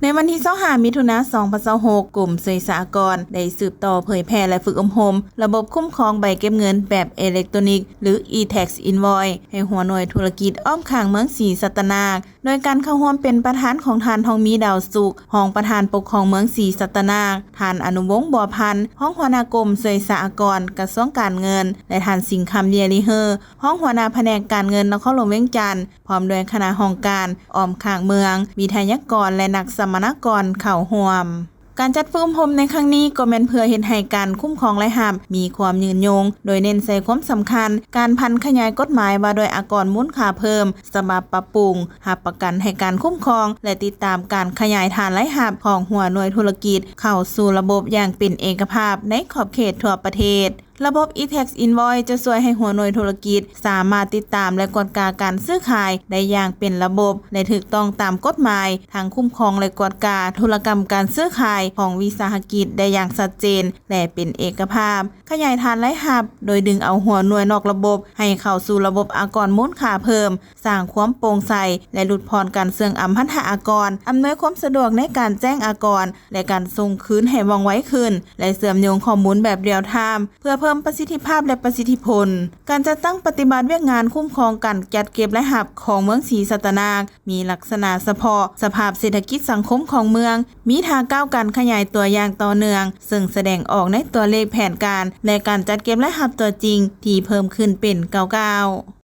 ในวันที่25มิถุนายน2026กลุ่มสื่อสากลได้สืบต่อเผยแพร่และฝึกอบรมระบบคุ้มครองใบเก็บเงินแบบอิเล็กทรอนิกส์หรือ e-tax invoice ให้หัวหน่วยธุรกิจอ้อมข้างเมืองศรีสัตนาคโดยการเข้าร่วมเป็นประธานของท่านทองมีดาวสุขรองประธานปกครองเมืองศรีสัตนาคท่านอนุวงศ์บัวพันธ์รองหัวหน้ากรมสื่อสากลกระทรวงการเงินและท่านสิงห์คำเดียริเฮอร์รองหัวหน้าแผนกการเงินนครหลวงเวียงจันทร์พร้อมด้วยคณะห้องการอ้อมข้างเมืองวิทยากรและนักสัมมนากรเข้าร่วมการจัดฝึกอบรมในครั้งนี้ก็แม่นเพื่อเฮ็ดให้การคุ้มครองรายรับมีความยืนยงโดยเน้นใส่ความสำคัญการพันขยายกฎหมายว่าโดยอากรมูลค่าเพิ่มสำหรับปรับปรุงหับประกันให้การคุ้มครองและติดตามการขยายฐานรายรับของหัวหน่วยธุรกิจเข้าสู่ระบบอย่างเป็นเอกภาพในขอบเขตทั่วประเทศระบบ e-tax invoice จะช่วยให้หัวหน่วยธุรกิจสามารถติดตามและกวดกาการซื้อขายได้อย่างเป็นระบบและถูกต้องตามกฎหมายทั้งคุ้มครองและกวดกาธุรกรรมการซื้อขายของวิสาหกิจได้อย่างชัดเจนและเป็นเอกภาพขยายฐานรายรับโดยดึงเอาหัวหน่วยนอกระบบให้เข้าสู่ระบบอากรมูลค่าเพิ่มสร้างความโปร่งใสและลดพรการเสื่อมอำพันธอากรอำนวยความสะดวกในการแจ้งอากรและการส่งคืนให้ว่องไวขึ้นและเชื่อมโยงข้อมูลแบบเรียลไทม์เพื่อเพิ่มประสิทธิภาพและประสิทธิผลการจัดตั้งปฏิบัติเวียกงานคุ้มครองการจัดเก็บรายรับของเมืองศรีสัตนาคมีลักษณะเฉพาะสภาพเศรษฐกิจสังคมของเมืองมีท่าก้าวการขยายตัวอย่างต่อเนื่องซึ่งแสดงออกในตัวเลขแผนการและการจัดเก็บรายรับตัวจริงที่เพิ่มขึ้นเป็น99